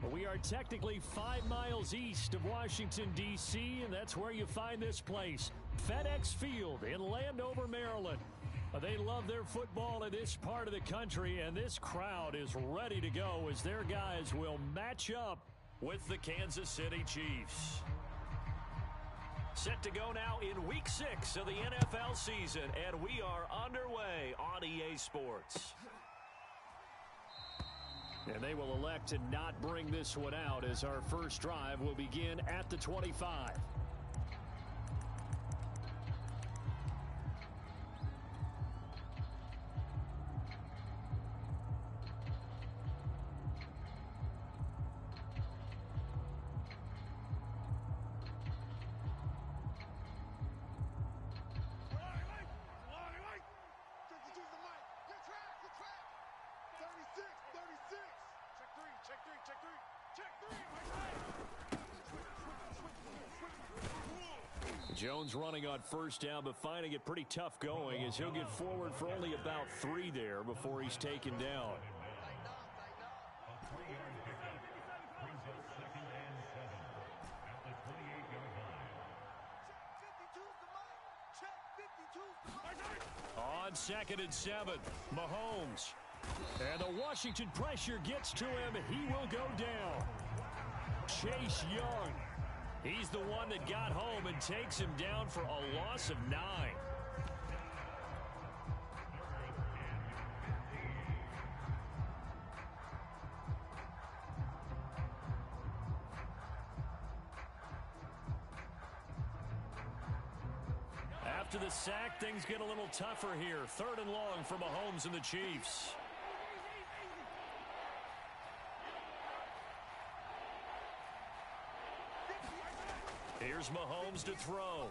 We are technically 5 miles east of Washington, D.C., and that's where you find this place, FedEx Field in Landover, Maryland. They love their football in this part of the country, and this crowd is ready to go as their guys will match up with the Kansas City Chiefs. Set to go now in Week 6 of the NFL season, and we are underway on EA Sports. And they will elect to not bring this one out as our first drive will begin at the 25. Jones running on first down, but finding it pretty tough going as he'll get forward for only about 3 there before he's taken down. On 2nd and 7, Mahomes. And the Washington pressure gets to him. He will go down. Chase Young. He's the one that got home and takes him down for a loss of 9. After the sack, things get a little tougher here. 3rd and long for Mahomes and the Chiefs. Here's Mahomes to throw.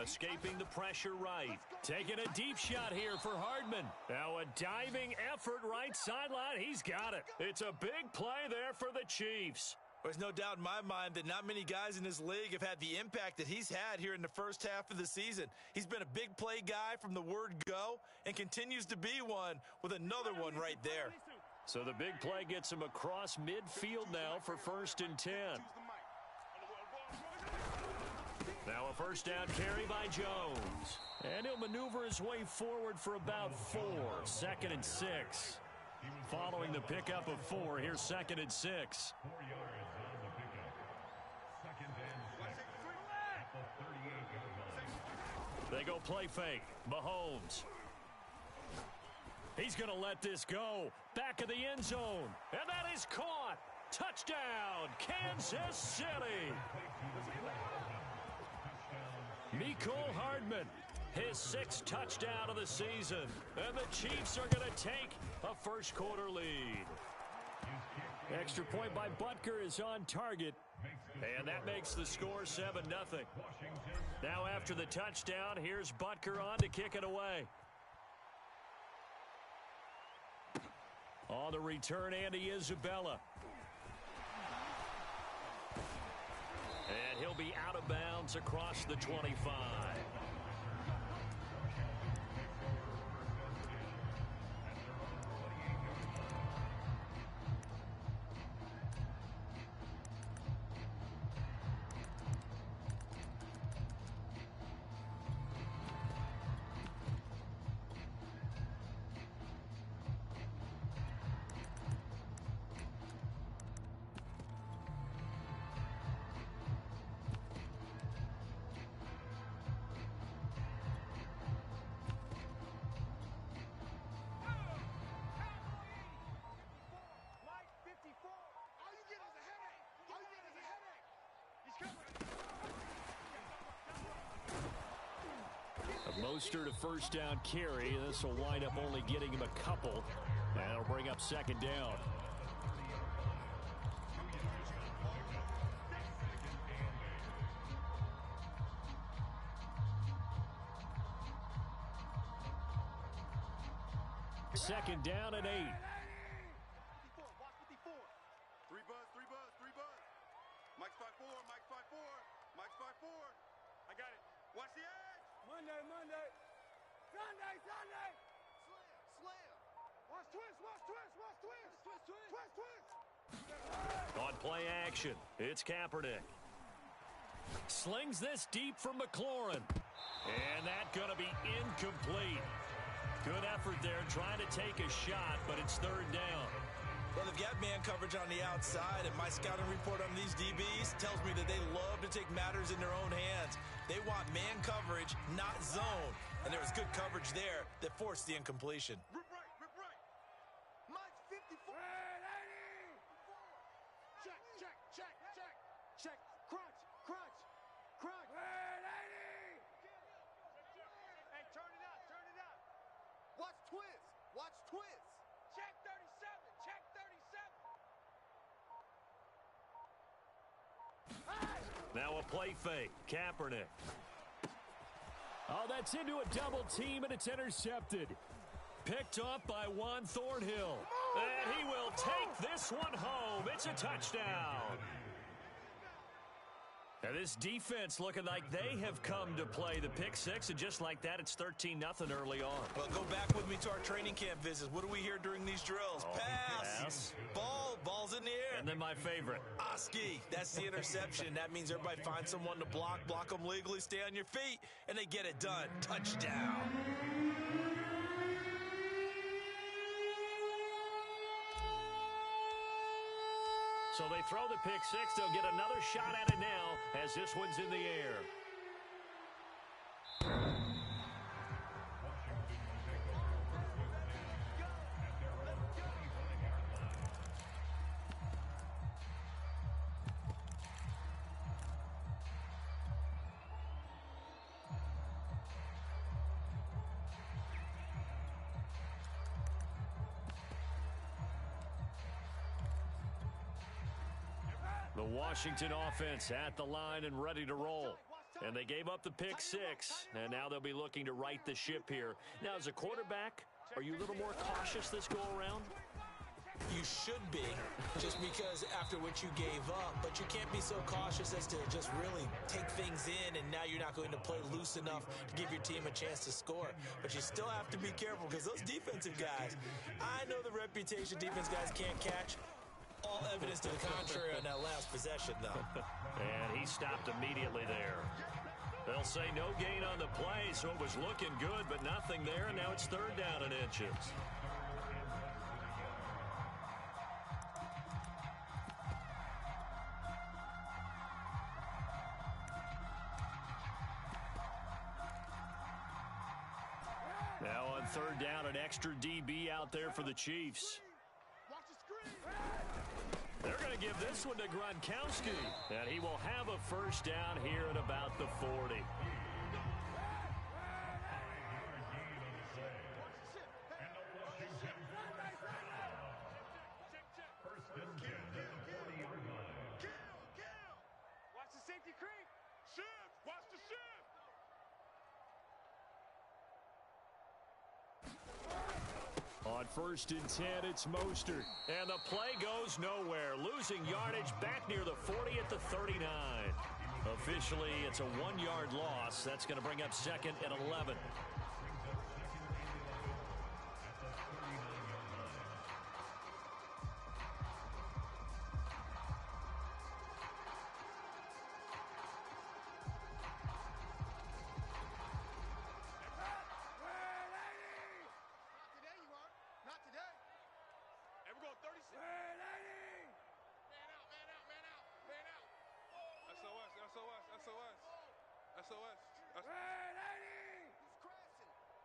Escaping the pressure right. Taking a deep shot here for Hardman. Now a diving effort right sideline. He's got it. It's a big play there for the Chiefs. There's no doubt in my mind that not many guys in this league have had the impact that he's had here in the first half of the season. He's been a big play guy from the word go and continues to be one with another one right there. So the big play gets him across midfield now for 1st and 10. Now a first down carry by Jones. And he'll maneuver his way forward for about 4. 2nd and 6. Following the pickup of 4, here's 2nd and 6. They go play fake. Mahomes. He's going to let this go. Back of the end zone. And that is caught. Touchdown, Kansas City. Mecole Hardman, his 6th touchdown of the season. And the Chiefs are going to take a first-quarter lead. Extra point by Butker is on target. And that makes the score 7-0. Now after the touchdown, here's Butker on to kick it away. On the return, Andy Isabella. And he'll be out of bounds across the 25. Mostert a first down carry. This will wind up only getting him a couple. And it'll bring up 2nd down. Second down and 8. Three buzz. Mike's 5-4. Mike's 5-4. I got it. Watch the edge. Monday. Sunday. Slam. Watch twist. Twist. On play action, it's Kaepernick. Slings this deep from McLaurin. And that's going to be incomplete. Good effort there trying to take a shot, but it's third down. Well, they've got man coverage on the outside, and my scouting report on these DBs tells me that they love to take matters in their own hands. They want man coverage, not zone. And there was good coverage there that forced the incompletion. Rip right, rip right. Mike's 54. Check, check, check, check. Check, crunch, crunch, crunch. Hey, turn it up, turn it up. Watch twist, watch twist. Check 37, check 37. Now a play fake. Kaepernick. Oh, that's into a double team, and it's intercepted. Picked up by Juan Thornhill. And he will take this one home. It's a touchdown. Now this defense looking like they have come to play the pick six, and just like that, it's 13-0 early on. Well, go back with me to our training camp visits. What do we hear during these drills? Pass. Ball's in the air. And then my favorite. Oski, that's the interception. That means everybody finds someone to block them legally, stay on your feet, and they get it done. Touchdown. So they throw the pick six. They'll get another shot at it now as this one's in the air. The Washington offense at the line and ready to roll. And they gave up the pick six, and now they'll be looking to right the ship here. Now, as a quarterback, are you a little more cautious this go-around? You should be, just because after what you gave up, but you can't be so cautious as to just really take things in, and now you're not going to play loose enough to give your team a chance to score. But you still have to be careful, because those defensive guys, I know the reputation defense guys can't catch. All evidence to the contrary on that last possession, though. And he stopped immediately there. They'll say no gain on the play, so it was looking good, but nothing there, and now it's third down in inches. Now on third down, an extra DB out there for the Chiefs. They're going to give this one to Gronkowski, and he will have a first down here at about the 40. Watch the safety creep. Shift, watch the shift. On first and 10, it's Mostert. And the play goes nowhere. Losing yardage back near the 40 at the 39. Officially, it's a 1-yard loss. That's going to bring up second and 11.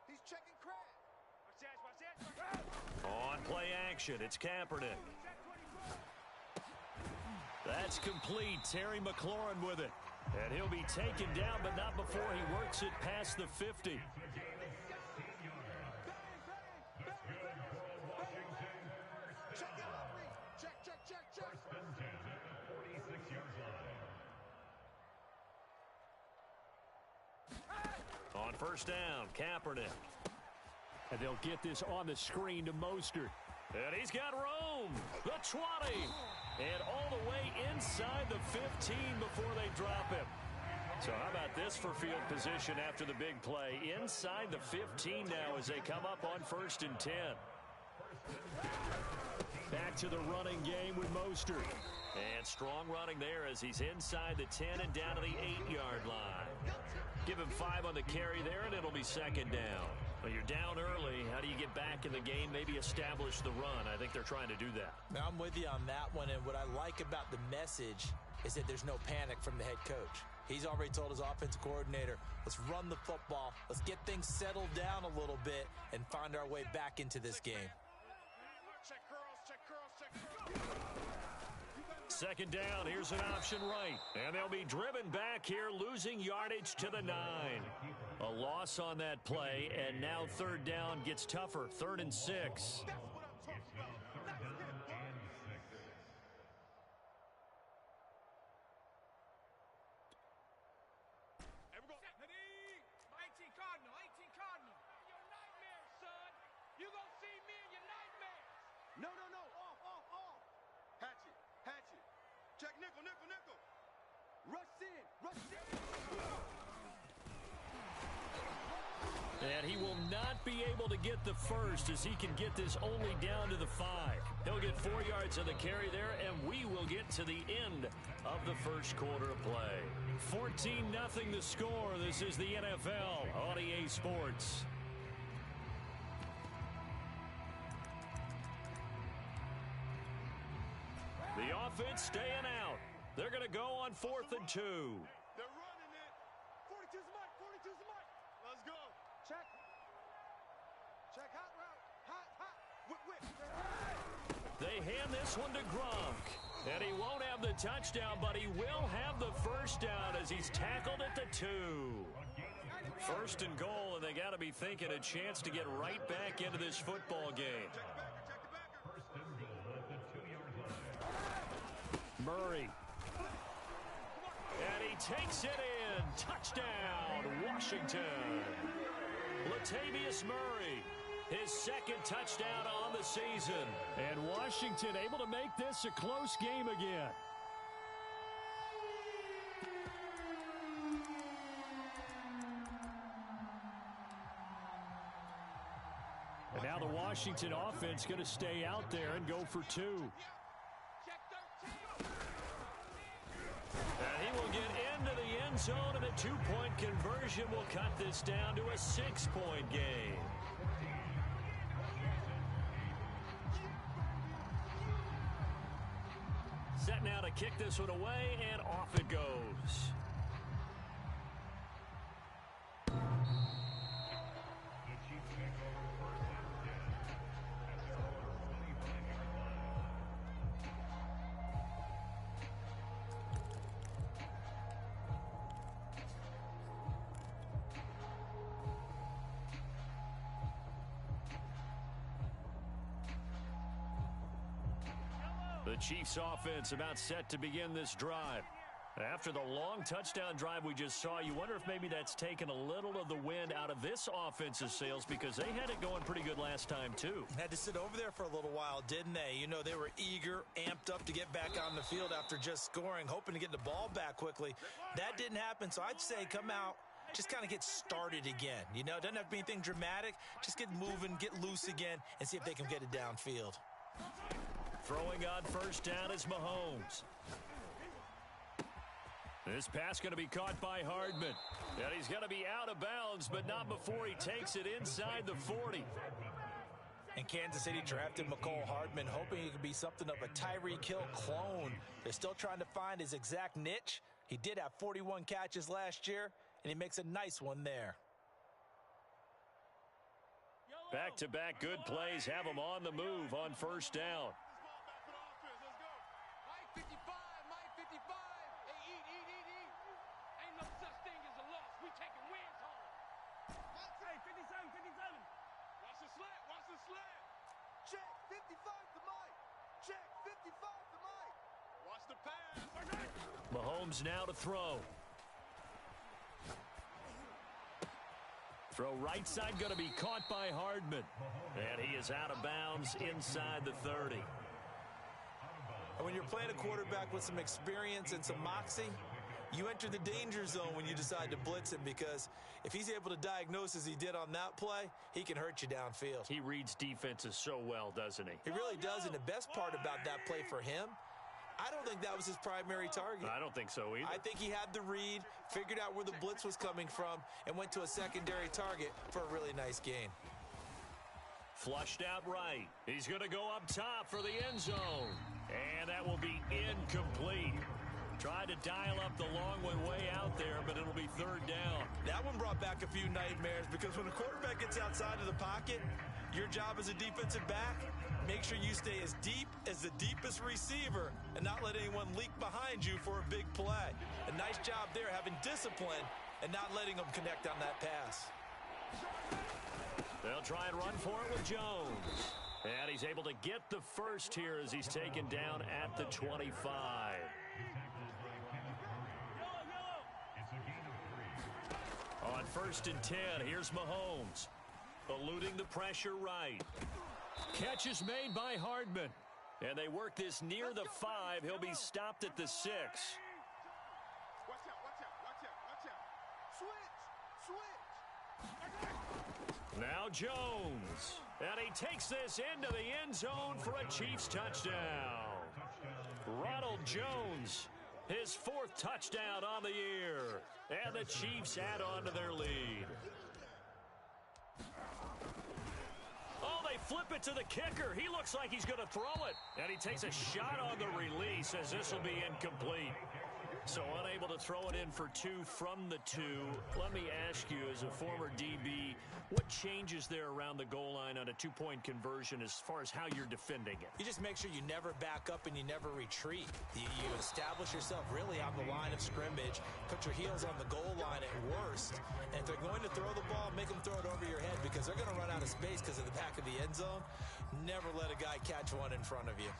He's checking crash. On play action, it's Kaepernick. That's complete. Terry McLaurin with it. And he'll be taken down, but not before he works it past the 50. Check. On first down, Kaepernick. And they'll get this on the screen to Mostert. And he's got room. The 20. And all the way inside the 15 before they drop him. So how about this for field position after the big play? Inside the 15 now as they come up on first and 10. Back to the running game with Mostert. And strong running there as he's inside the 10 and down to the 8-yard line. Give him 5 on the carry there, and it'll be second down. Well, you're down early. How do you get back in the game, maybe establish the run? I think they're trying to do that. Now, I'm with you on that one, and what I like about the message is that there's no panic from the head coach. He's already told his offensive coordinator, let's run the football, let's get things settled down a little bit, and find our way back into this game. Second down, here's an option right. And they'll be driven back here, losing yardage to the 9. A loss on that play, and now third down gets tougher. 3rd and 6. No. Off. Hatchet. Check nickel. Rush in. And he will not be able to get the first as he can get this only down to the 5. He'll get 4 yards on the carry there, and we will get to the end of the first quarter of play. 14-0 the score. This is the NFL on EA Sports. The offense staying out. They're going to go on 4th and 2. They're running it. 42's the mic. Let's go. Check. Hot route. Whip. They hand this one to Gronk. And he won't have the touchdown, but he will have the first down as he's tackled at the 2. 1st and goal, and they got to be thinking a chance to get right back into this football game. Murray. And he takes it in. Touchdown, Washington. Latavius Murray, his 2nd touchdown on the season. And Washington able to make this a close game again. And now the Washington offense going to stay out there and go for 2. And he will get into the end zone, and a 2-point conversion will cut this down to a 6-point game. Set now to kick this one away, and off it goes. The Chiefs offense about set to begin this drive. After the long touchdown drive we just saw, you wonder if maybe that's taken a little of the wind out of this offensive sails, because they had it going pretty good last time too. Had to sit over there for a little while, didn't they? You know, they were eager, amped up to get back on the field after just scoring, hoping to get the ball back quickly. That didn't happen, so I'd say come out, just kind of get started again. You know, it doesn't have to be anything dramatic. Just get moving, get loose again, and see if they can get it downfield. Throwing on first down is Mahomes. This pass going to be caught by Hardman. And he's going to be out of bounds, but not before he takes it inside the 40. And Kansas City drafted McCole Hardman, hoping he could be something of a Tyreek Hill clone. They're still trying to find his exact niche. He did have 41 catches last year, and he makes a nice one there. Back-to-back good plays have him on the move on first down. Mahomes now to throw. Throw right side going to be caught by Hardman. And he is out of bounds inside the 30. And when you're playing a quarterback with some experience and some moxie, You enter the danger zone when you decide to blitz him, because if he's able to diagnose as he did on that play, he can hurt you downfield. He reads defenses so well, doesn't he? He really does, and the best part about that play for him, I don't think that was his primary target. I don't think so either. I think he had the read, figured out where the blitz was coming from, and went to a secondary target for a really nice gain. Flushed out right. He's going to go up top for the end zone. And that will be incomplete. Tried to dial up the long one way out there, but it'll be third down. That one brought back a few nightmares, because when a quarterback gets outside of the pocket, your job as a defensive back, make sure you stay as deep as the deepest receiver and not let anyone leak behind you for a big play. A nice job there, having discipline and not letting them connect on that pass. They'll try and run for it with Jones. And he's able to get the first here as he's taken down at the 25. On 1st and 10, here's Mahomes. Eluding the pressure right. Catch is made by Hardman. And they work this near the 5. He'll be stopped at the 6. Watch out, watch out, watch out, watch out. Switch. Now Jones. And he takes this into the end zone for a Chiefs touchdown. Ronald Jones, his 4th touchdown on the year. And the Chiefs add on to their lead. Oh, they flip it to the kicker. He looks like he's going to throw it. And he takes a shot on the release as this will be incomplete. So unable to throw it in for 2 from the 2. Let me ask you, as a former DB, what changes there around the goal line on a 2-point conversion as far as how you're defending it? You just make sure you never back up and you never retreat. You establish yourself really on the line of scrimmage, put your heels on the goal line at worst, and if they're going to throw the ball, make them throw it over your head, because they're going to run out of space because of the back of the end zone. Never let a guy catch one in front of you.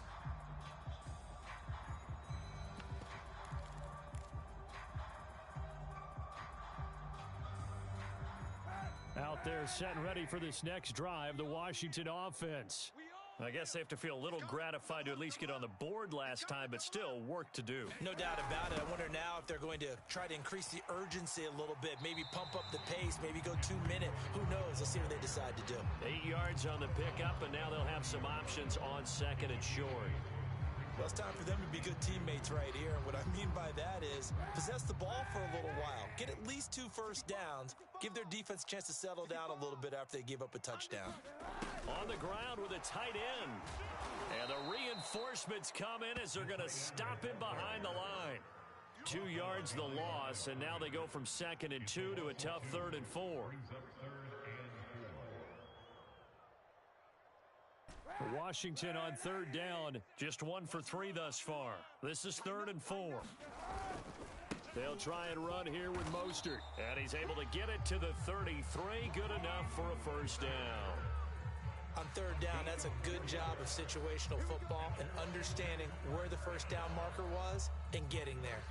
Out there set and ready for this next drive, the Washington offense. I guess they have to feel a little gratified to at least get on the board last time, but still work to do. No doubt about it. I wonder now if they're going to try to increase the urgency a little bit, maybe pump up the pace, maybe go 2 minute. Who knows? Let's see what they decide to do. 8 yards on the pickup, and now they'll have some options on 2nd and short. Well, it's time for them to be good teammates right here. And what I mean by that is possess the ball for a little while. Get at least 2 first downs. Give their defense a chance to settle down a little bit after they give up a touchdown. On the ground with a tight end. And the reinforcements come in as they're going to stop him behind the line. 2 yards the loss, and now they go from 2nd and 2 to a tough 3rd and 4. Washington on 3rd down, just 1 for 3 thus far. This is 3rd and 4. They'll try and run here with Mostert, and he's able to get it to the 33. Good enough for a first down. On 3rd down, that's a good job of situational football and understanding where the first down marker was and getting there.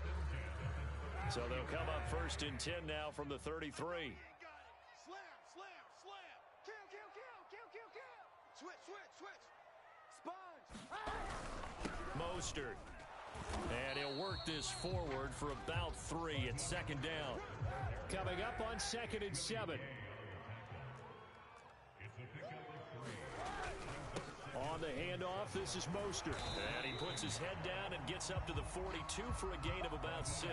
So they'll come up 1st and 10 now from the 33. Slam, slam, slam. Kill, kill, kill, kill, kill, kill. Switch, switch, switch. Sponge. Mostert. And he'll work this forward for about 3 at 2nd down. Coming up on 2nd and 7. On the handoff, this is Mostert. And he puts his head down and gets up to the 42 for a gain of about 6.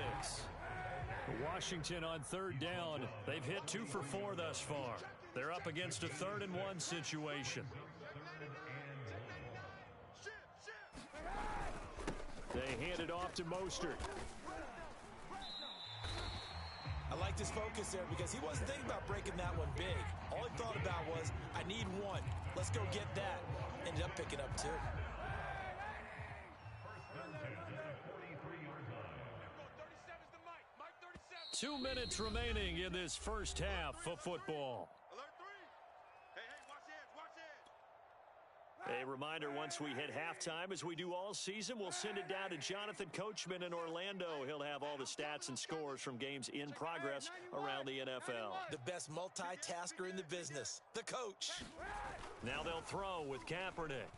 Washington on 3rd down. They've hit 2 for 4 thus far. They're up against a 3rd and 1 situation. They hand it off to Mostert. I liked his focus there because he wasn't thinking about breaking that one big. All he thought about was, I need 1. Let's go get that. Ended up picking up 2. 2 minutes remaining in this first half of football. Alert 3. Hey, watch edge, watch edge. A reminder, once we hit halftime, as we do all season, we'll send it down to Jonathan Coachman in Orlando. He'll have all the stats and scores from games in progress around the NFL. The best multitasker in the business, the coach. Now they'll throw with Kaepernick.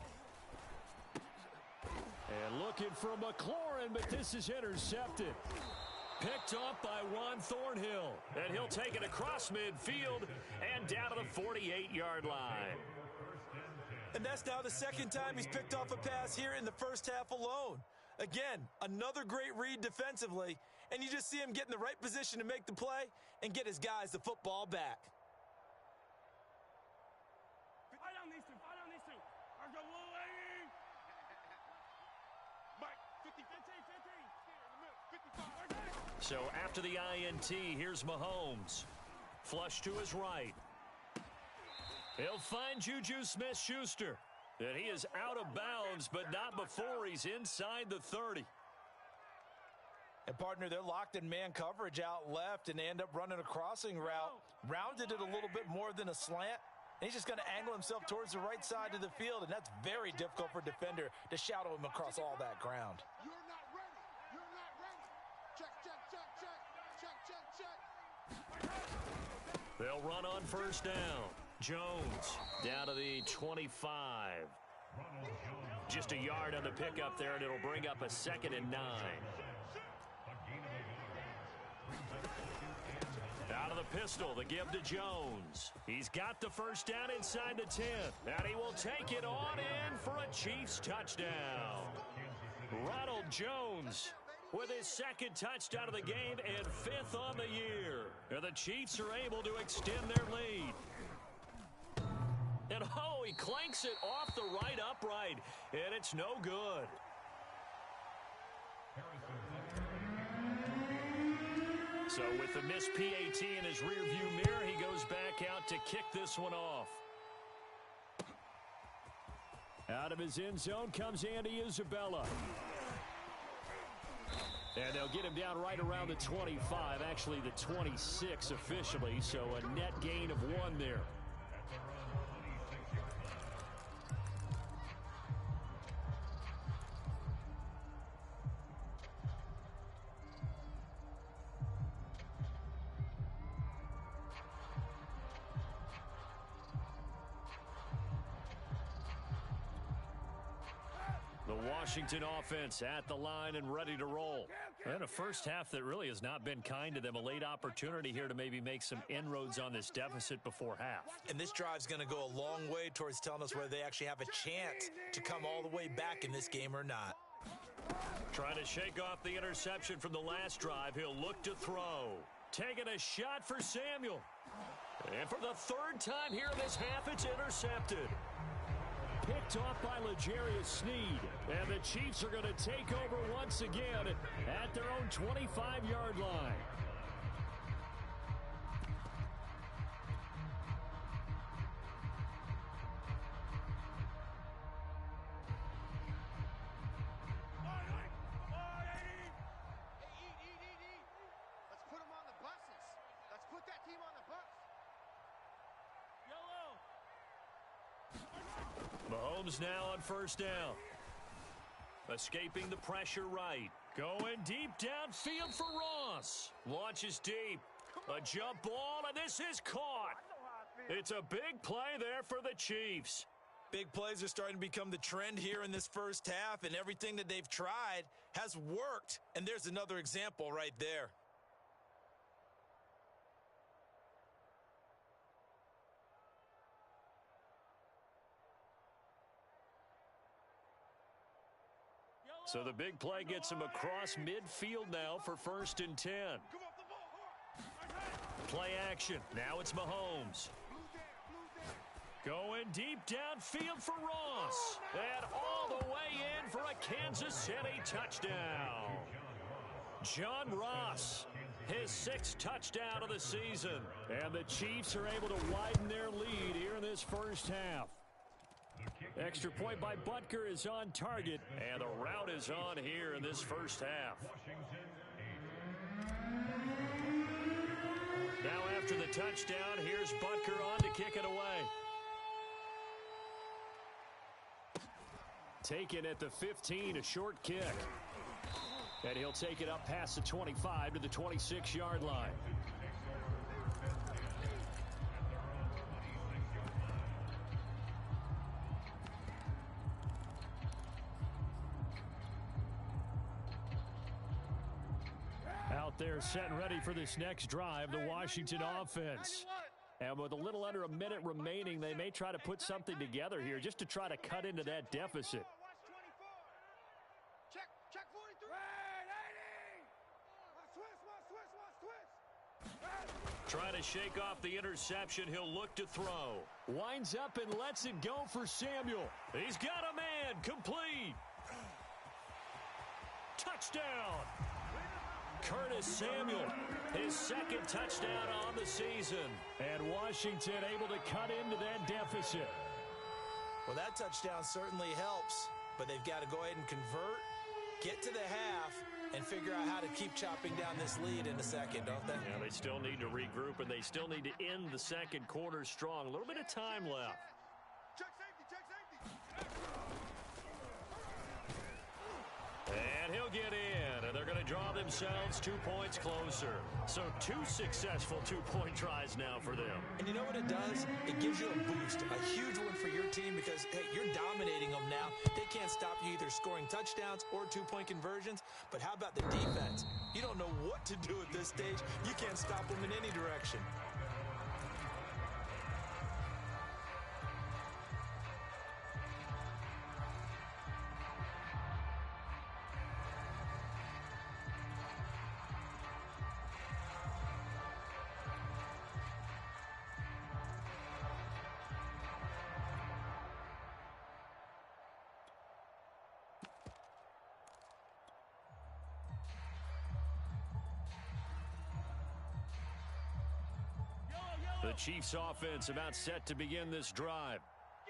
And looking for McLaurin, but this is intercepted. Picked off by Juan Thornhill. And he'll take it across midfield and down to the 48-yard line. And that's now the second time he's picked off a pass here in the first half alone. Again, another great read defensively, and you just see him get in the right position to make the play and get his guys the football back. Fight on these two. Mike, 50, 55. So after the INT, here's Mahomes. Flush to his right. He'll find Juju Smith-Schuster. And he is out of bounds, but not before he's inside the 30. And partner, they're locked in man coverage out left, and they end up running a crossing route. Rounded it a little bit more than a slant. And he's just going to angle himself towards the right side of the field, and that's very difficult for a defender to shadow him across all that ground. You're not ready. Check. They'll run on first down. Jones down to the 25. Just a yard on the pickup there, and it'll bring up a 2nd and 9. Out of the pistol, the give to Jones. He's got the first down inside the 10, and he will take it on in for a Chiefs touchdown. Ronald Jones with his 2nd touchdown of the game and 5th on the year. And the Chiefs are able to extend their lead. And he clanks it off the right upright, and it's no good. So with the missed PAT in his rearview mirror, he goes back out to kick this one off. Out of his end zone comes Andy Isabella. And they'll get him down right around the 25, actually the 26 officially, so a net gain of 1 there. The Washington offense at the line and ready to roll. And a first half that really has not been kind to them. A late opportunity here to maybe make some inroads on this deficit before half. And this drive's going to go a long way towards telling us whether they actually have a chance to come all the way back in this game or not. Trying to shake off the interception from the last drive. He'll look to throw. Taking a shot for Samuel. And for the 3rd time here in this half, it's intercepted. Picked off by L'Jarius Sneed. And the Chiefs are going to take over once again at their own 25-yard line. Let's put them on the buses. Let's put that team on the bus. Mahomes now on first down. Escaping the pressure right. Going deep downfield for Ross. Launches deep. A jump ball, and this is caught. It's a big play there for the Chiefs. Big plays are starting to become the trend here in this first half, and everything that they've tried has worked. And there's another example right there. So the big play gets him across midfield now for 1st and 10. Play action. Now it's Mahomes. Going deep downfield for Ross. And all the way in for a Kansas City touchdown. John Ross, his 6th touchdown of the season. And the Chiefs are able to widen their lead here in this first half. Extra point by Butker is on target, and the route is on here in this first half. Now after the touchdown, here's Butker on to kick it away. Taken at the 15, a short kick. And he'll take it up past the 25 to the 26-yard line. They're set and ready for this next drive, the Washington offense. And with a little under a minute remaining, they may try to put something together here just to try to cut into that deficit. Check 43. Trying to shake off the interception, he'll look to throw. Winds up and lets it go for Samuel. He's got a man, complete. Touchdown. Curtis Samuel, his second touchdown on the season. And Washington able to cut into that deficit. Well, that touchdown certainly helps, but they've got to go ahead and convert, get to the half, and figure out how to keep chopping down this lead in the second, don't they? Yeah, they still need to regroup, and they still need to end the second quarter strong. A little bit of time left. Check safety, check safety. And he'll get in, and they're going to draw themselves 2 points closer. So 2 successful two-point tries now for them. And you know what it does? It gives you a boost, a huge one for your team because, hey, you're dominating them now. They can't stop you either scoring touchdowns or two-point conversions. But how about the defense? You don't know what to do at this stage. You can't stop them in any direction. The Chiefs offense about set to begin this drive.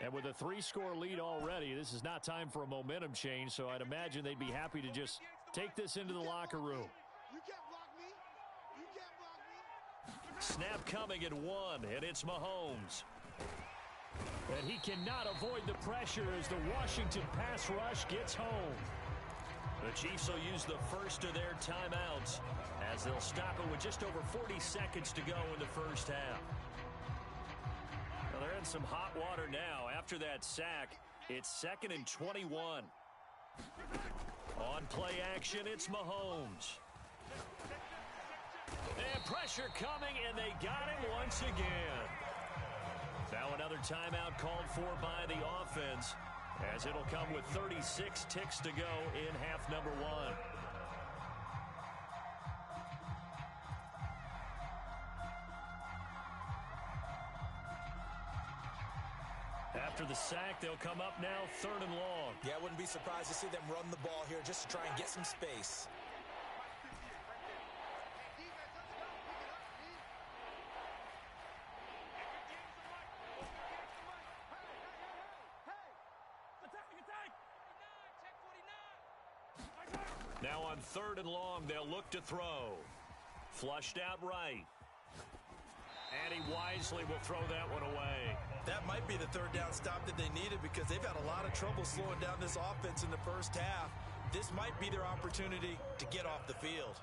And with a 3-score lead already, this is not time for a momentum change, so I'd imagine they'd be happy to just take this into the locker room. You can't block me. You can't block me. Snap coming at 1, and it's Mahomes. And he cannot avoid the pressure as the Washington pass rush gets home. The Chiefs will use the first of their timeouts as they'll stop it with just over 40 seconds to go in the first half. Well, they're in some hot water now. After that sack, it's 2nd and 21. On play action, it's Mahomes. And pressure coming, and they got him once again. Now another timeout called for by the offense, as it'll come with 36 ticks to go in half number 1. After the sack, they'll come up now 3rd and long. Yeah, I wouldn't be surprised to see them run the ball here just to try and get some space. Now on 3rd and long, they'll look to throw. Flushed out right. And he wisely will throw that one away. That might be the 3rd down stop that they needed because they've had a lot of trouble slowing down this offense in the first half. This might be their opportunity to get off the field.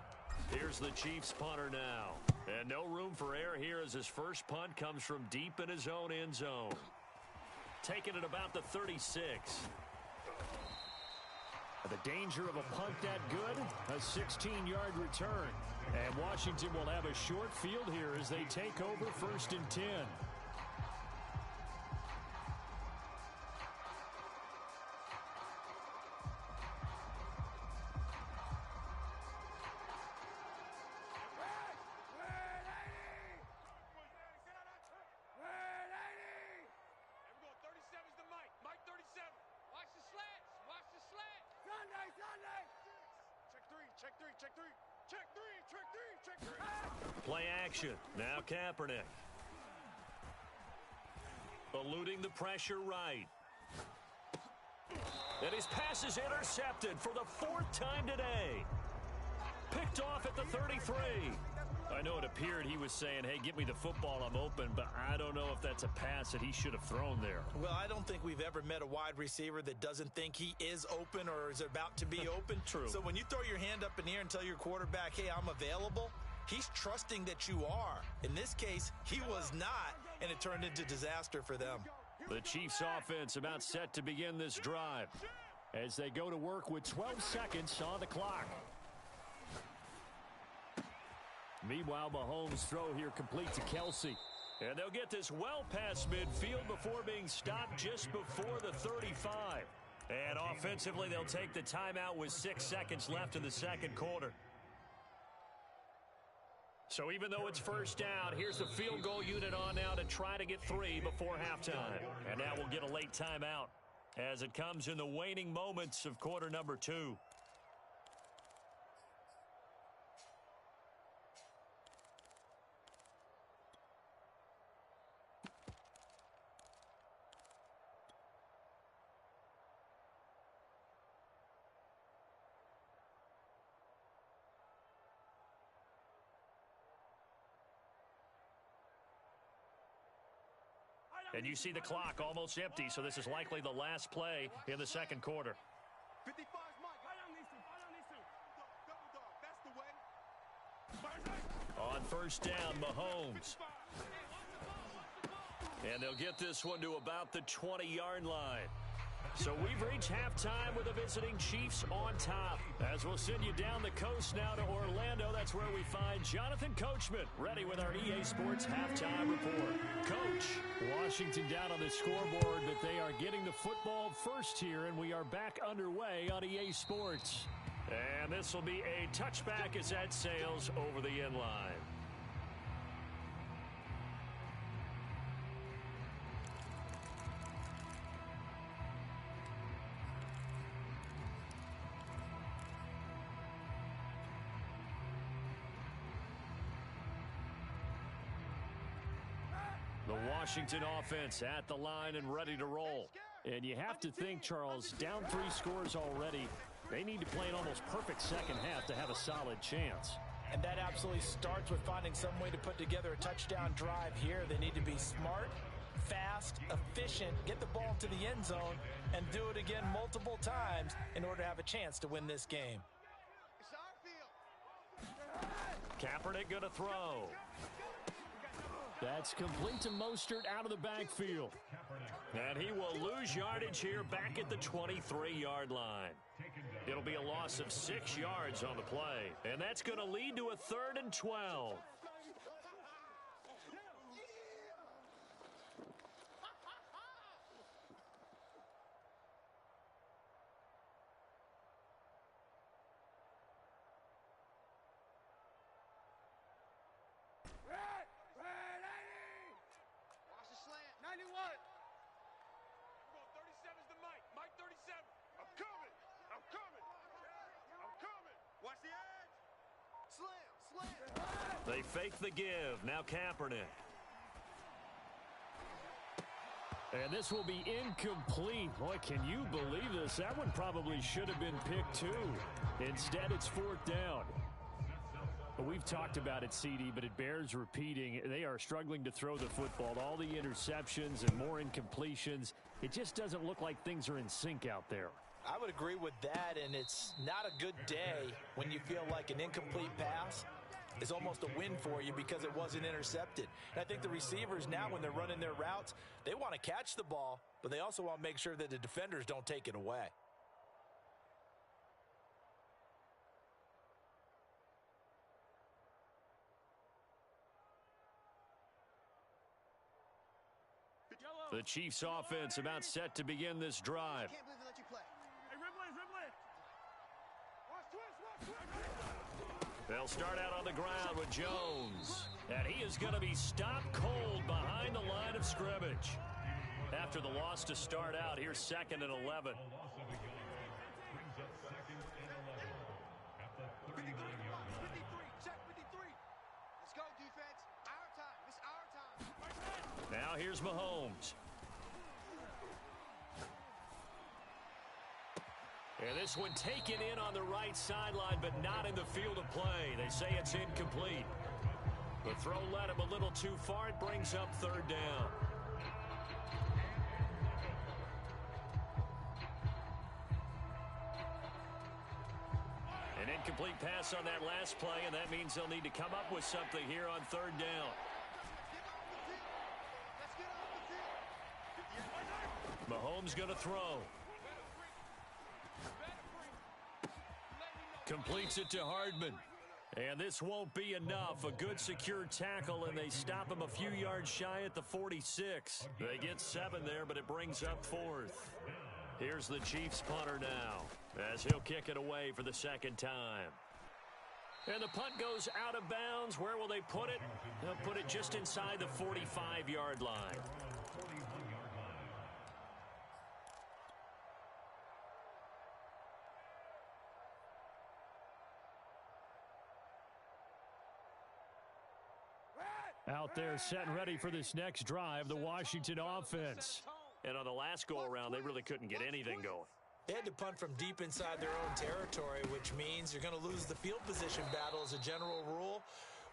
Here's the Chiefs punter now. And no room for error here as his first punt comes from deep in his own end zone. Taking it about the 36. The danger of a punt that good, a 16-yard return. And Washington will have a short field here as they take over 1st and 10. Play action. Now Kaepernick. Eluding the pressure right. And his pass is intercepted for the 4th time today. Picked off at the 33. I know it appeared he was saying, hey, give me the football, I'm open, but I don't know if that's a pass that he should have thrown there. Well, I don't think we've ever met a wide receiver that doesn't think he is open or is about to be open. True. So when you throw your hand up in the air and tell your quarterback, hey, I'm available, he's trusting that you are. In this case, he was not, and it turned into disaster for them. The Chiefs offense about set to begin this drive as they go to work with 12 seconds on the clock. Meanwhile, Mahomes' throw here complete to Kelsey. And they'll get this well past midfield before being stopped just before the 35. And offensively, they'll take the timeout with 6 seconds left in the second quarter. So even though it's first down, here's the field goal unit on now to try to get 3 before halftime. And now we'll get a late timeout as it comes in the waning moments of quarter number 2. And you see the clock almost empty, so this is likely the last play in the second quarter. 55's Mike. Double dog. That's the way. On first down, Mahomes. And they'll get this one to about the 20-yard line. So we've reached halftime with the visiting Chiefs on top. As we'll send you down the coast now to Orlando, that's where we find Jonathan Coachman, ready with our EA Sports halftime report. Coach, Washington down on the scoreboard, but they are getting the football first here, and we are back underway on EA Sports. And this will be a touchback as that sails over the end line. The Washington offense at the line and ready to roll. And you have to think, Charles, down 3 scores already. They need to play an almost perfect second half to have a solid chance. And that absolutely starts with finding some way to put together a touchdown drive here. They need to be smart, fast, efficient, get the ball to the end zone, and do it again multiple times in order to have a chance to win this game. It's our field. Kaepernick going to throw. That's complete to Mostert out of the backfield. And he will lose yardage here back at the 23-yard line. It'll be a loss of 6 yards on the play. And that's going to lead to a 3rd and 12. Watch the slant. 91. We're going 37's the Mike. Mike 37. I'm coming. I'm coming. I'm coming. Watch the edge. Slam. Slam. They fake the give. Now Kaepernick. And this will be incomplete. Boy, can you believe this? That one probably should have been picked too. Instead, it's 4th down. Well, we've talked about it, CD, but it bears repeating. They are struggling to throw the football. All the interceptions and more incompletions. It just doesn't look like things are in sync out there. I would agree with that, and it's not a good day when you feel like an incomplete pass is almost a win for you because it wasn't intercepted. And I think the receivers now, when they're running their routes, they want to catch the ball, but they also want to make sure that the defenders don't take it away. The Chiefs offense about set to begin this drive. Can't believe they let you play. Hey, Ripley. Watch twist. They'll start out on the ground with Jones. And he is going to be stopped cold behind the line of scrimmage. After the loss to start out, here's 2nd and 11. 53. Check 53. Let's go, defense. Our time. It's our time. Now here's Mahomes. And this one taken in on the right sideline, but not in the field of play. They say it's incomplete. The throw led him a little too far. It brings up 3rd down. An incomplete pass on that last play, and that means they'll need to come up with something here on 3rd down. Mahomes going to throw. Completes it to Hardman. And this won't be enough. A good secure tackle, and they stop him a few yards shy at the 46. They get 7 there, but it brings up 4th. Here's the Chiefs punter now, as he'll kick it away for the second time. And the punt goes out of bounds. Where will they put it? They'll put it just inside the 45-yard line. Out there set and ready for this next drive, the Washington offense. And on the last go-around, they really couldn't get anything going. They had to punt from deep inside their own territory, which means you're going to lose the field position battle as a general rule.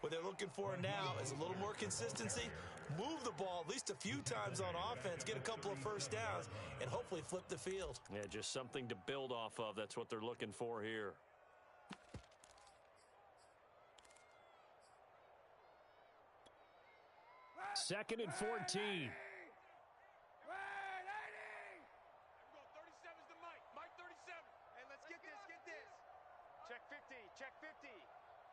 What they're looking for now is a little more consistency, move the ball at least a few times on offense, get a couple of first downs, and hopefully flip the field. Yeah, just something to build off of. That's what they're looking for here. Second and 14. There we go. 37's the Mike. Mike 37. Hey, let's get this. Get this. Check 50. Check 50.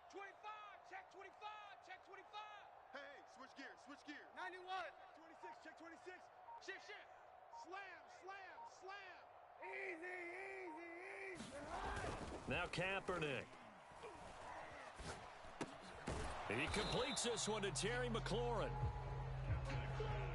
25. Check 25. Check 25. Hey, switch gear, switch gear. 91. 26. Check 26. Shift, shift. Slam, slam, slam. Easy, easy, easy. Now Kaepernick. He completes this one to Terry McLaurin.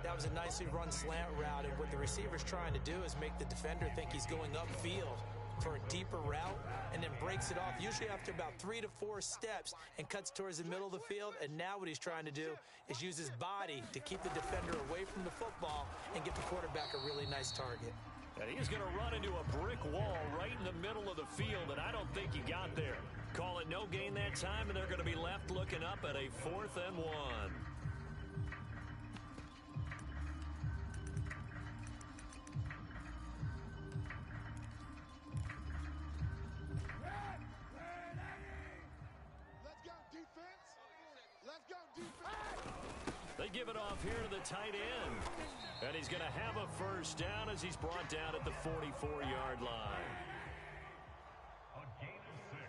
That was a nicely run slant route, and what the receiver's trying to do is make the defender think he's going upfield for a deeper route, and then breaks it off, usually after about 3 to 4 steps, and cuts towards the middle of the field. And now what he's trying to do is use his body to keep the defender away from the football and get the quarterback a really nice target. And he's going to run into a brick wall right in the middle of the field, and I don't think he got there. Call it no gain that time, and they're going to be left looking up at a 4th and 1. They give it off here to the tight end. And he's going to have a first down as he's brought down at the 44-yard line. A gain of 6.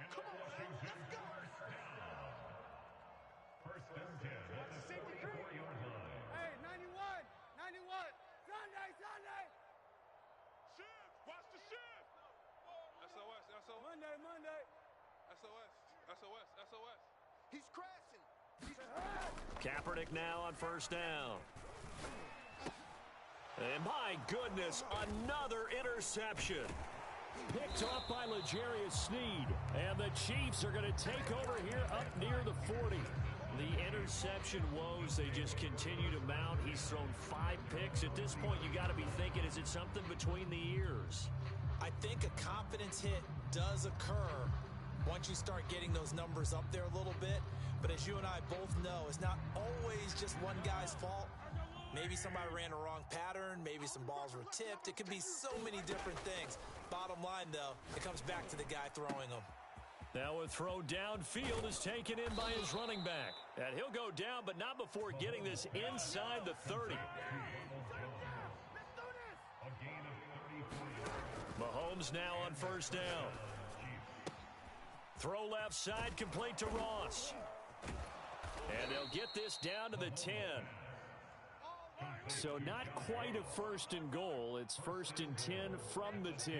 And the Washington first down. First and 10 at the 44-yard line. Hey, 91. 91. Sunday, Sunday. Shift. Watch the shift. SOS, SOS. Monday, Monday. SOS, SOS, SOS. He's crashing. Kaepernick now on first down. And my goodness, another interception. Picked off by L'Jarius Sneed. And the Chiefs are going to take over here up near the 40. The interception woes, they just continue to mount. He's thrown 5 picks. At this point, you got to be thinking, is it something between the ears? I think a confidence hit does occur once you start getting those numbers up there a little bit. But as you and I both know, it's not always just one guy's fault. Maybe somebody ran a wrong pattern. Maybe some balls were tipped. It could be so many different things. Bottom line, though, it comes back to the guy throwing them. Now a throw downfield is taken in by his running back. And he'll go down, but not before getting this inside the 30. Mahomes now on first down. Throw left side, complete to Ross. And they'll get this down to the 10. So not quite a first and goal. It's first and 10 from the 10.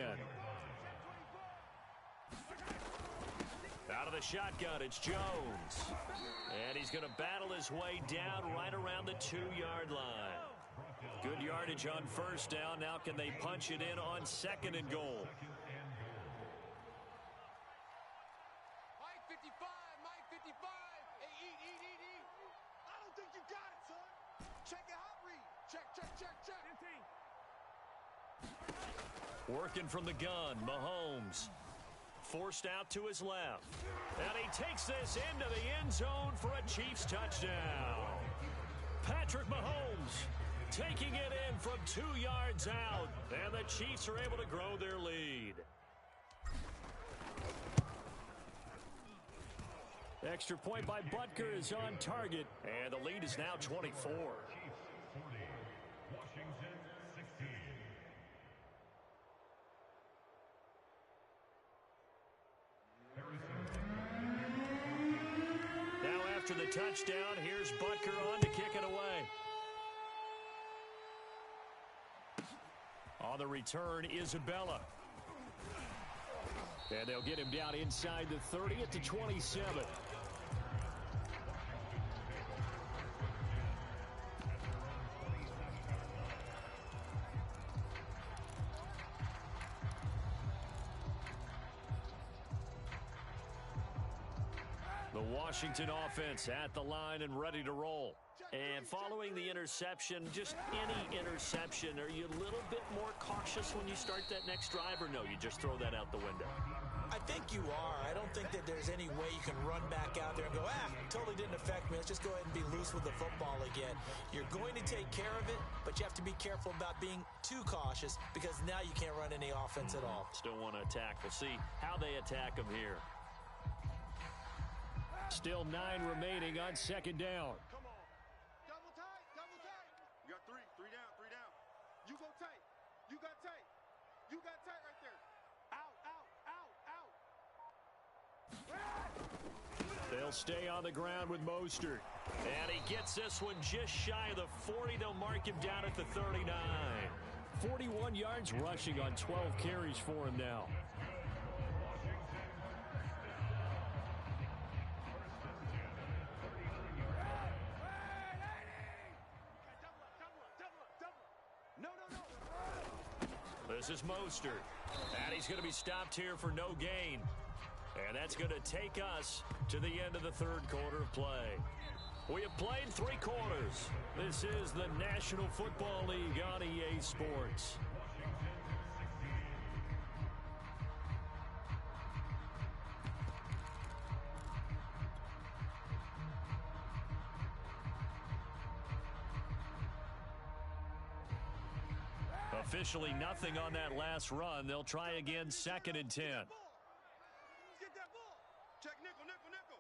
Out of the shotgun, it's Jones. And he's going to battle his way down right around the 2-yard line. Good yardage on first down. Now can they punch it in on second and goal? Mike 55, Mike 55. Hey, eat. I don't think you got it, son. Check it out, read. Check. 15. Working from the gun, Mahomes. Forced out to his left. And he takes this into the end zone for a Chiefs touchdown. Patrick Mahomes taking it in from 2 yards out. And the Chiefs are able to grow their lead. Extra point by Butker is on target. And the lead is now 24. Chiefs 40, Washington 16. Harrison. after the touchdown. Here's Butker on to kick it away. On the return, Isabella. And they'll get him down inside the 30 at the 27. The Washington offense at the line and ready to roll. And following the interception, just any interception, are you a little bit more cautious when you start that next drive, or no, you just throw that out the window? I think you are. I don't think that there's any way you can run back out there and go, totally didn't affect me. Let's just go ahead and be loose with the football again. You're going to take care of it, but you have to be careful about being too cautious because now you can't run any offense at all. Still want to attack. We'll see how they attack them here. Still 9 remaining on second down. Come on. Double tight, double tight. You got three down, three down. You go tight. You got tight. You got tight right there. Out, out, out, out. They'll stay on the ground with Mostert. And he gets this one just shy of the 40. They'll mark him down at the 39. 41 yards rushing on 12 carries for him now. This is Mostert. And he's going to be stopped here for no gain. And that's going to take us to the end of the third quarter of play. We have played 3 quarters. This is the National Football League on EA Sports. Officially nothing on that last run. They'll try again, 2nd and 10. Get that ball. Check nickel, nickel, nickel.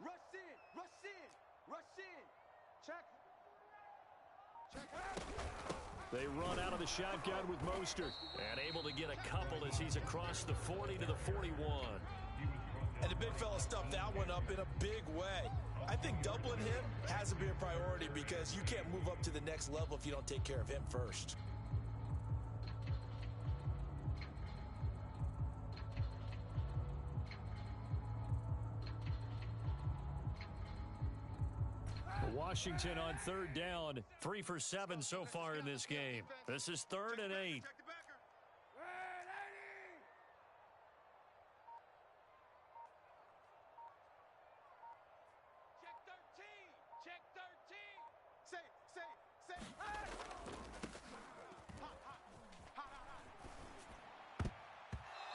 Rush in, rush in, rush in. Check. Check. They run out of the shotgun with Mostert. And able to get a couple as he's across the 40 to the 41. And the big fella stuffed that one up in a big way. I think doubling him has to be a priority because you can't move up to the next level if you don't take care of him first. Washington on 3rd down, 3 for 7 so far in this game. This is 3rd and 8. Check the backer. Check 13. Check 13. Say.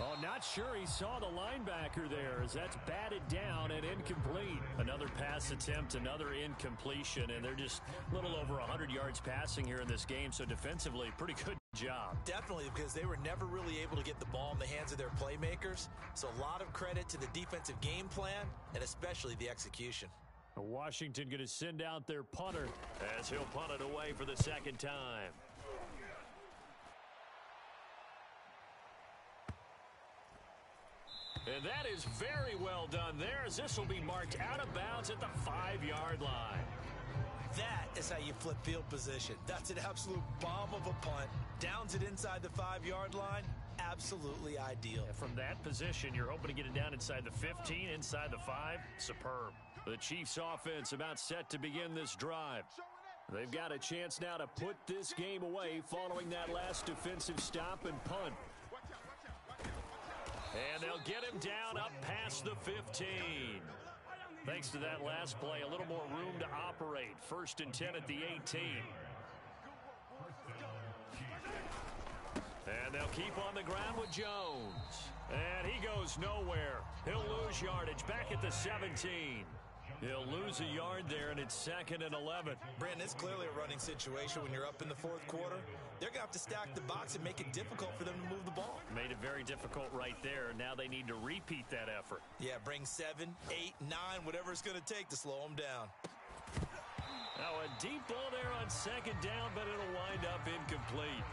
Oh, not sure he saw the linebacker there as that's batted down and incomplete. Another pass attempt, another incompletion, and they're just a little over 100 yards passing here in this game, so defensively, pretty good job. Definitely, because they were never really able to get the ball in the hands of their playmakers, so a lot of credit to the defensive game plan and especially the execution. Washington going to send out their punter as he'll punt it away for the 2nd time. And that is very well done there as this will be marked out of bounds at the 5-yard line. That is how you flip field position. That's an absolute bomb of a punt. Downs it inside the 5-yard line. Absolutely ideal. And from that position, you're hoping to get it down inside the 15, inside the 5. Superb. The Chiefs offense about set to begin this drive. They've got a chance now to put this game away following that last defensive stop and punt. And they'll get him down up past the 15. Thanks to that last play, a little more room to operate. 1st and 10 at the 18. And they'll keep on the ground with Jones. And he goes nowhere. He'll lose yardage back at the 17. He'll lose a yard there, and it's 2nd and 11. Brandon, it's clearly a running situation when you're up in the 4th quarter. They're going to have to stack the box and make it difficult for them to move the ball. Made it very difficult right there. Now they need to repeat that effort. Yeah, bring 7, 8, 9, whatever it's going to take to slow them down. Now a deep ball there on 2nd down, but it'll wind up incomplete.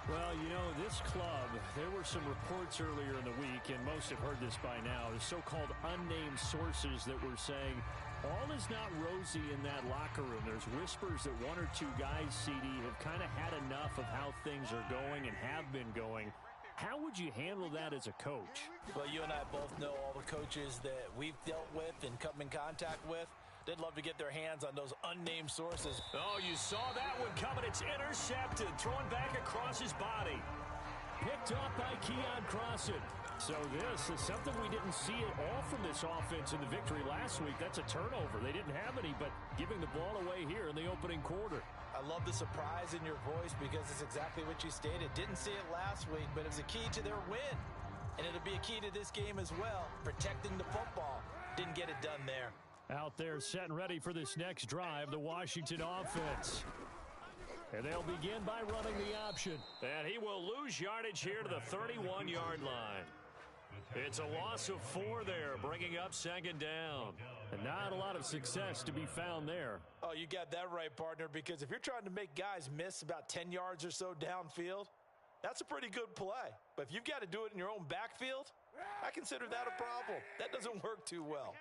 Well, you know, this club, there were some reports earlier in the week, and most have heard this by now, the so-called unnamed sources that were saying all is not rosy in that locker room. There's whispers that one or two guys, CD, have kind of had enough of how things are going and have been going. How would you handle that as a coach? Well, you and I both know all the coaches that we've dealt with and come in contact with. They'd love to get their hands on those unnamed sources. Oh, you saw that one coming. It's intercepted. Thrown back across his body. Picked off by Keon Crossan. So this is something we didn't see at all from this offense in the victory last week. That's a turnover. They didn't have any, but giving the ball away here in the opening quarter. I love the surprise in your voice because it's exactly what you stated. Didn't see it last week, but it was a key to their win. And it'll be a key to this game as well, protecting the football. Didn't get it done there. Out there set and ready for this next drive, the Washington offense. And they'll begin by running the option. And he will lose yardage here to the 31-yard line. It's a loss of 4 there, bringing up second down. And not a lot of success to be found there. Oh, you got that right, partner, because if you're trying to make guys miss about 10 yards or so downfield, that's a pretty good play. But if you've got to do it in your own backfield, I consider that a problem. That doesn't work too well.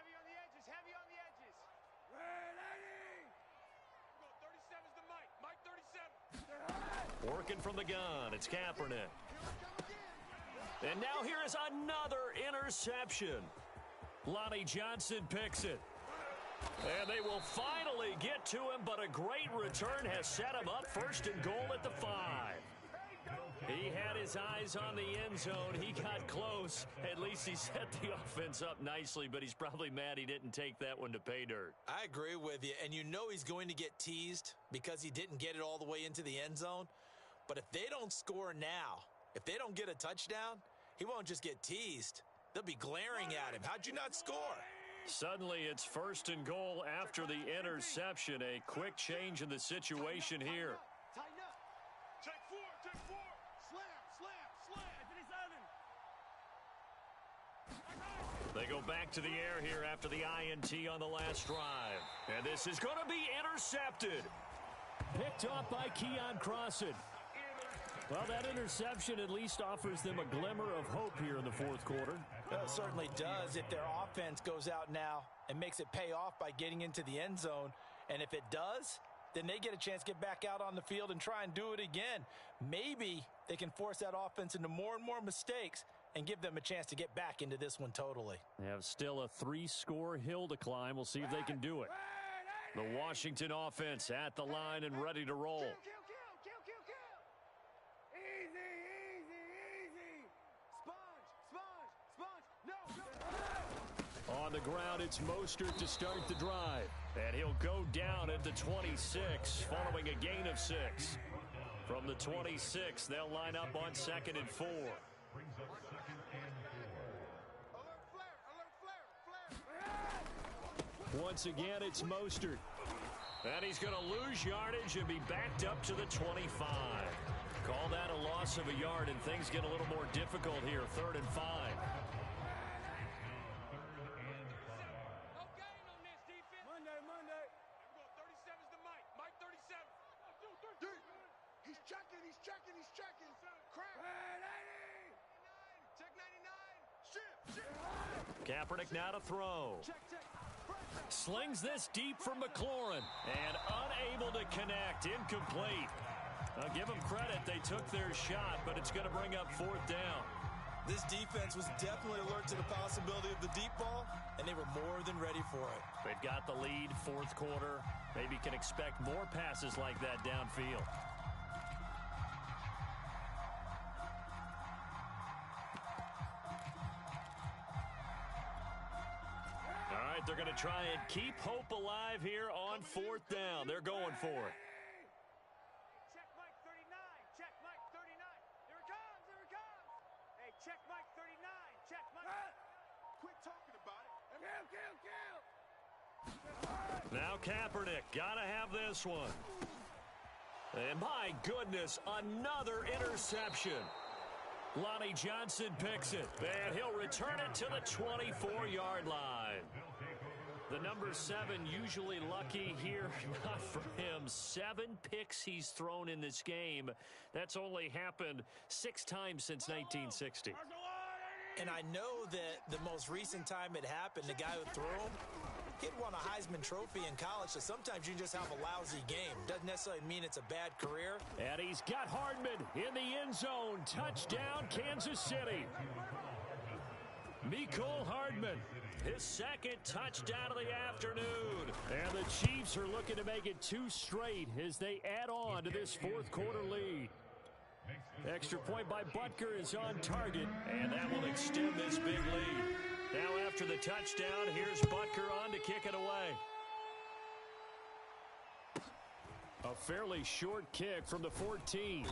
Working from the gun, it's Kaepernick. And now here is another interception. Lonnie Johnson picks it. And they will finally get to him, but a great return has set him up first and goal at the 5. He had his eyes on the end zone. He got close. At least he set the offense up nicely, but he's probably mad he didn't take that one to pay dirt. I agree with you, and you know he's going to get teased because he didn't get it all the way into the end zone. But if they don't score now, if they don't get a touchdown, he won't just get teased. They'll be glaring at him. How'd you not score? Suddenly it's first and goal after the interception. A quick change in the situation here. Tighten up. Check 4, check 4. Slam. They go back to the air here after the INT on the last drive. And this is going to be intercepted. Picked off by Keon Crossan. Well, that interception at least offers them a glimmer of hope here in the fourth quarter. Well, it certainly does if their offense goes out now and makes it pay off by getting into the end zone. And if it does, then they get a chance to get back out on the field and try and do it again. Maybe they can force that offense into more and more mistakes and give them a chance to get back into this one totally. They have still a 3-score hill to climb. We'll see if they can do it. The Washington offense at the line and ready to roll. On the ground, it's Mostert to start the drive. And he'll go down at the 26, following a gain of 6. From the 26, they'll line up on 2nd and 4. Once again, it's Mostert. And he's going to lose yardage and be backed up to the 25. Call that a loss of a yard, and things get a little more difficult here, 3rd and 5. He's checking. Crap. Check 99. Shift. Kaepernick now to throw. Slings this deep from McLaurin. And unable to connect. Incomplete. Now give them credit. They took their shot, but it's going to bring up 4th down. This defense was definitely alert to the possibility of the deep ball, and they were more than ready for it. They've got the lead, 4th quarter. Maybe can expect more passes like that downfield. They're going to try and keep hope alive here on 4th down. They're going for it. Check Mike 39. Check Mike 39. Here it comes. Hey, check Mike 39. Check Mike. Quit talking about it. Kill. Now Kaepernick. Got to have this one. And my goodness, another interception. Lonnie Johnson picks it. And he'll return it to the 24-yard line. The number 7 usually lucky here. Not for him. 7 picks he's thrown in this game. That's only happened 6 times since 1960. And I know that the most recent time it happened, the guy who threw him, he'd won a Heisman Trophy in college, so sometimes you just have a lousy game. Doesn't necessarily mean it's a bad career. And he's got Hardman in the end zone. Touchdown, Kansas City. Mecole Hardman, his second touchdown of the afternoon. And the Chiefs are looking to make it 2 straight as they add on to this fourth quarter lead. Extra point by Butker is on target, and that will extend this big lead. Now after the touchdown, here's Butker on to kick it away. A fairly short kick from the 14.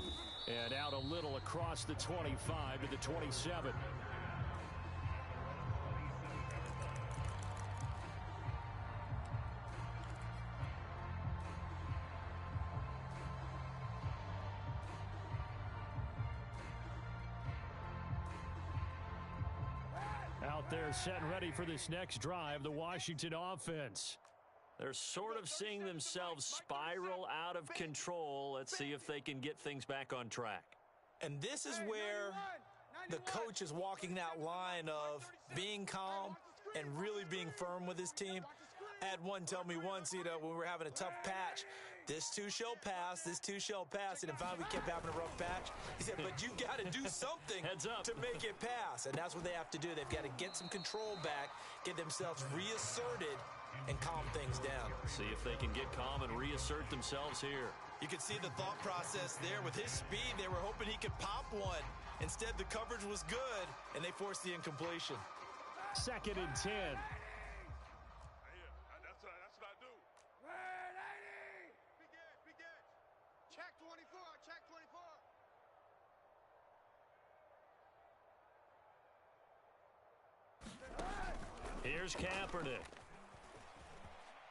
And out a little across the 25 to the 27. Out there set and ready for this next drive, the Washington offense. They're sort of seeing themselves spiral out of control. Let's see if they can get things back on track. And this is where the coach is walking that line of being calm and really being firm with his team. I had one tell me once, when we were having a tough patch, this too shall pass, this too shall pass. And then finally we kept having a rough patch. He said, but you got to do something to make it pass. And that's what they have to do. They've got to get some control back, get themselves reasserted, and calm things down. See if they can get calm and reassert themselves here. You can see the thought process there. With his speed, they were hoping he could pop one. Instead, the coverage was good, and they forced the incompletion. 2nd and 10. That's what I do. Big edge. Check 24. Check 24. Here's Kaepernick.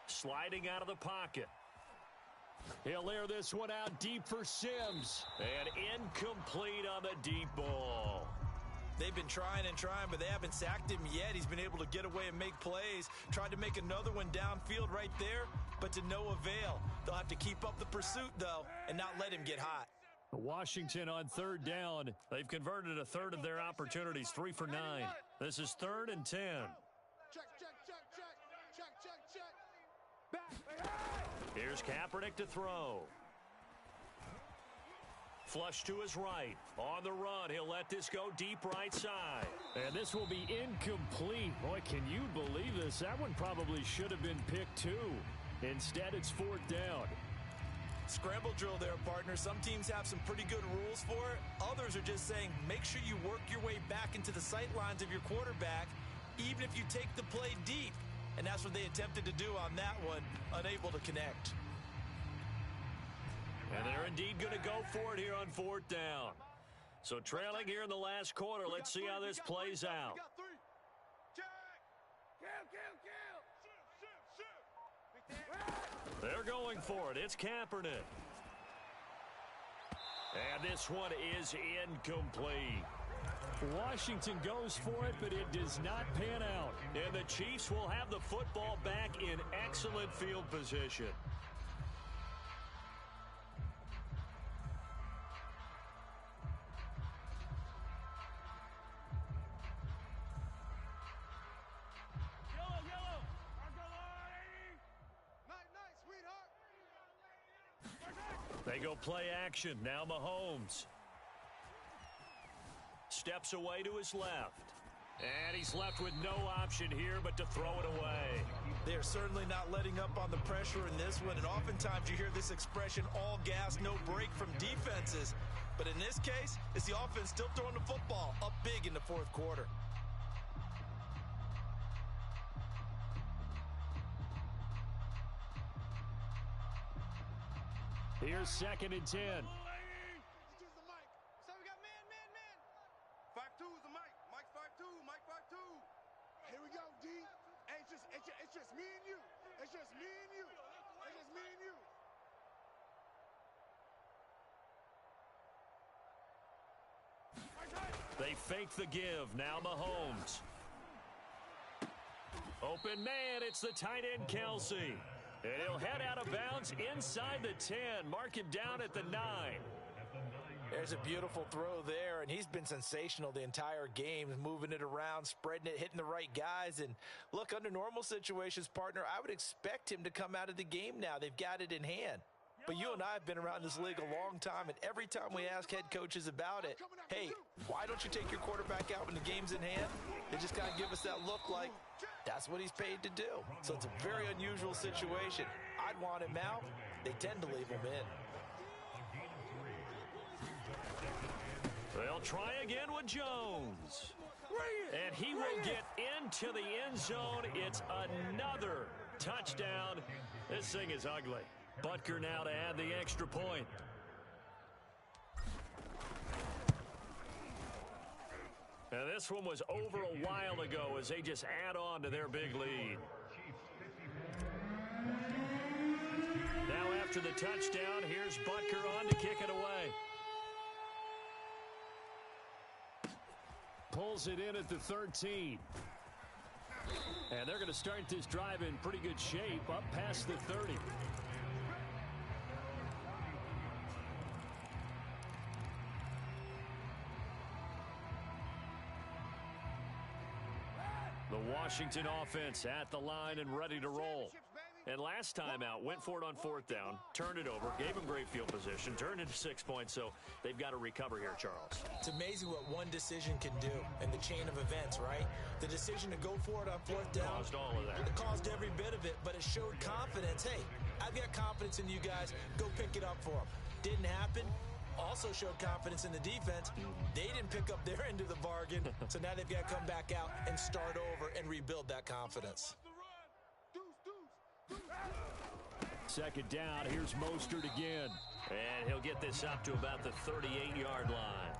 Sliding out of the pocket. He'll air this one out deep for Sims. And incomplete on the deep ball. They've been trying and trying, but they haven't sacked him yet. He's been able to get away and make plays. Tried to make another one downfield right there, but to no avail. They'll have to keep up the pursuit, though, and not let him get hot. Washington on 3rd down. They've converted a third of their opportunities, 3 for 9. This is 3rd and 10. Check. Here's Kaepernick to throw. Flush to his right. On the run, he'll let this go deep right side. And this will be incomplete. Boy, can you believe this? That one probably should have been picked too. Instead, it's 4th down. Scramble drill there, partner. Some teams have some pretty good rules for it. Others are just saying, make sure you work your way back into the sight lines of your quarterback, even if you take the play deep. And that's what they attempted to do on that one, unable to connect. And they're indeed going to go for it here on 4th down. So trailing here in the last quarter, let's see how this plays out. They're going for it. It's Kaepernick. And this one is incomplete. Washington goes for it, but it does not pan out. And the Chiefs will have the football back in excellent field position. They go play action. Now Mahomes. Steps away to his left. And he's left with no option here but to throw it away. They're certainly not letting up on the pressure in this one. And oftentimes you hear this expression, all gas, no break from defenses. But in this case, it's the offense still throwing the football up big in the 4th quarter. Here's 2nd and 10. So we got man. 5-2 is the Mike. Mike's 5-2. Mike 5-2. Here we go, D. Hey, it's just me and you. It's just me and you. It's just me and you. They fake the give. Now Mahomes. Open man, it's the tight end, Kelsey. And he'll head out of bounds inside the 10. Mark him down at the 9. There's a beautiful throw there, and he's been sensational the entire game, moving it around, spreading it, hitting the right guys. And look, under normal situations, partner, I would expect him to come out of the game now. They've got it in hand. But you and I have been around this league a long time, and every time we ask head coaches about it, hey, why don't you take your quarterback out when the game's in hand? They just got to give us that look like that's what he's paid to do. So it's a very unusual situation. I'd want him out. They tend to leave him in. They'll try again with Jones. And he will get into the end zone. It's another touchdown. This thing is ugly. Butker now to add the extra point. And this one was over a while ago as they just add on to their big lead. Now after the touchdown, here's Butker on to kick it away. Pulls it in at the 13. And they're going to start this drive in pretty good shape up past the 30. The Washington offense at the line and ready to roll. And last time out, went for it on fourth down, turned it over, gave him great field position, turned into 6 points, so they've got to recover here, Charles. It's amazing what one decision can do in the chain of events, right? The decision to go for it on fourth down. Caused all of that. It caused every bit of it, but it showed confidence. Hey, I've got confidence in you guys. Go pick it up for them. Didn't happen. Also showed confidence in the defense. They didn't pick up their end of the bargain, so now they've got to come back out and start over and rebuild that confidence. Second down, here's Mostert again. And he'll get this up to about the 38-yard line.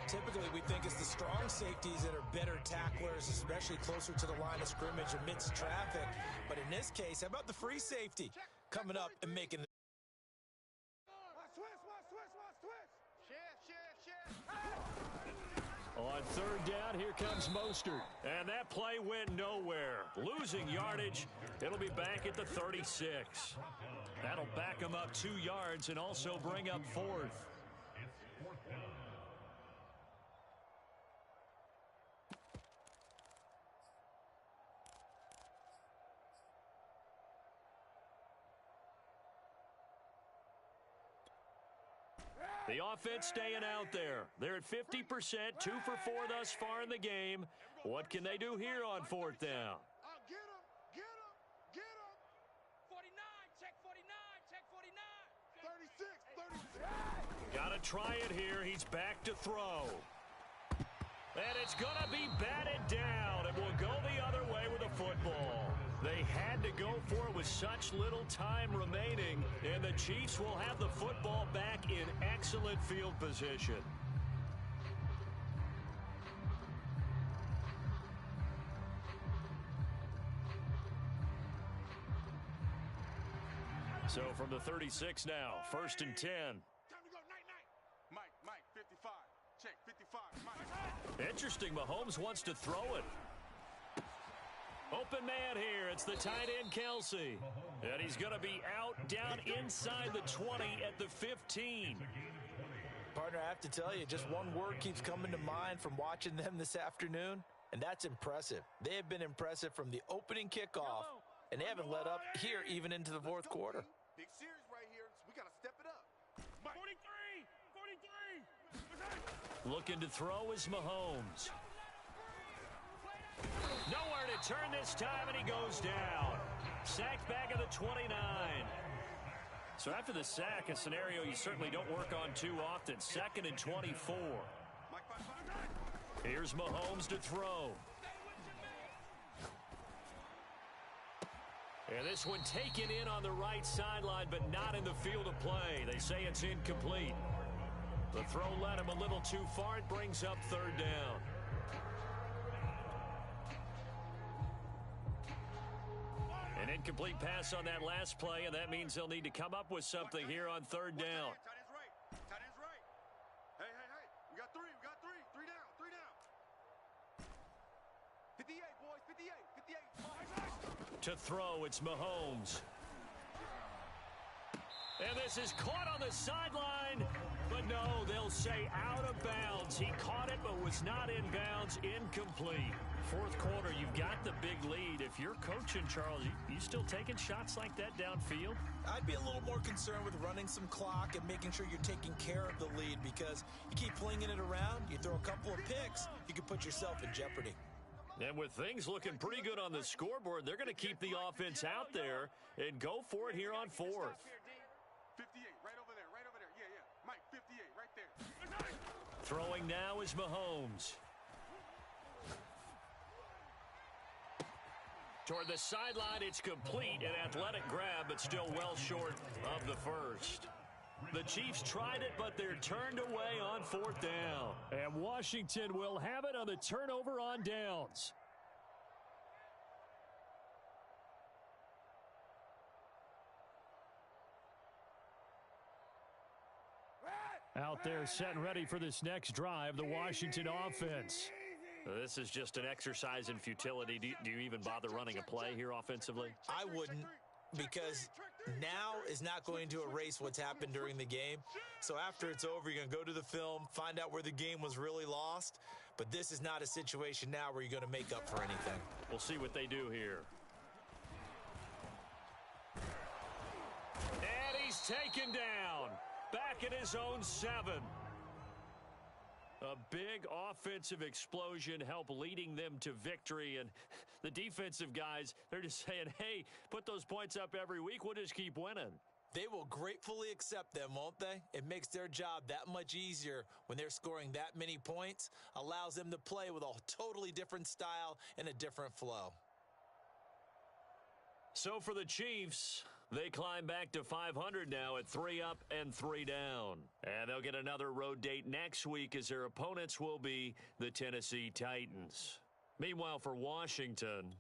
Typically, we think it's the strong safeties that are better tacklers, especially closer to the line of scrimmage amidst traffic. But in this case, how about the free safety coming up and making the On third down, here comes Mostert. And that play went nowhere. Losing yardage. It'll be back at the 36. That'll back him up 2 yards and also bring up fourth. The offense staying out there. They're at 50%, 2 for 4 thus far in the game. What can they do here on fourth down? Get him, get him, get him. 49, check 49, check 36, 36. Got to try it here. He's back to throw. And it's going to be batted down. It will go the other way with the football. They had to go for it with such little time remaining, and the Chiefs will have the football back in excellent field position. So from the 36 now, 1st and 10. Time to go, night. Mike, 55. Check, 55. Mike. Interesting, Mahomes wants to throw it. Open man here. It's the tight end, Kelsey. And he's going to be out down inside the 20 at the 15. Partner, I have to tell you, just one word keeps coming to mind from watching them this afternoon, and that's impressive. They have been impressive from the opening kickoff, and they haven't let up here even into the fourth quarter. Big series right here, so we got to step it up. 43, 43. Looking to throw is Mahomes. Nowhere to turn this time, and he goes down. Sacked back at the 29. So after the sack, a scenario you certainly don't work on too often. 2nd and 24. Here's Mahomes to throw. And this one taken in on the right sideline, but not in the field of play. They say it's incomplete. The throw led him a little too far. It brings up 3rd down. An incomplete pass on that last play, and that means they'll need to come up with something here on 3rd down. Tight end's right. Tight end's right. Hey. We got three. We got three. 3 down. 3 down. 58, boys. 58. 58. To throw, it's Mahomes. And this is caught on the sideline. But no, they'll say out of bounds. He caught it but was not in bounds. Incomplete. Fourth quarter, you've got the big lead. If you're coaching, Charles, you still taking shots like that downfield? I'd be a little more concerned with running some clock and making sure you're taking care of the lead, because you keep flinging it around, you throw a couple of picks, you can put yourself in jeopardy. And with things looking pretty good on the scoreboard, they're going to keep the offense out there and go for it here on fourth. 58, right over there, right over there. Yeah. Mike, 58, right there. Throwing now is Mahomes. Toward the sideline, it's complete. An athletic grab, but still well short of the first. The Chiefs tried it, but they're turned away on fourth down. And Washington will have it on the turnover on downs. Out there set and ready for this next drive, the Washington offense. This is just an exercise in futility. Do you even bother running a play here offensively? I wouldn't, because now is not going to erase what's happened during the game. So after it's over, you're going to go to the film, find out where the game was really lost. But this is not a situation now where you're going to make up for anything. We'll see what they do here. And he's taken down. Back at his own 7. A big offensive explosion helped leading them to victory. And the defensive guys, they're just saying, hey, put those points up every week. We'll just keep winning. They will gratefully accept them, won't they? It makes their job that much easier when they're scoring that many points. Allows them to play with a totally different style and a different flow. So for the Chiefs, they climb back to 500 now at 3 up and 3 down. And they'll get another road date next week as their opponents will be the Tennessee Titans. Meanwhile, for Washington,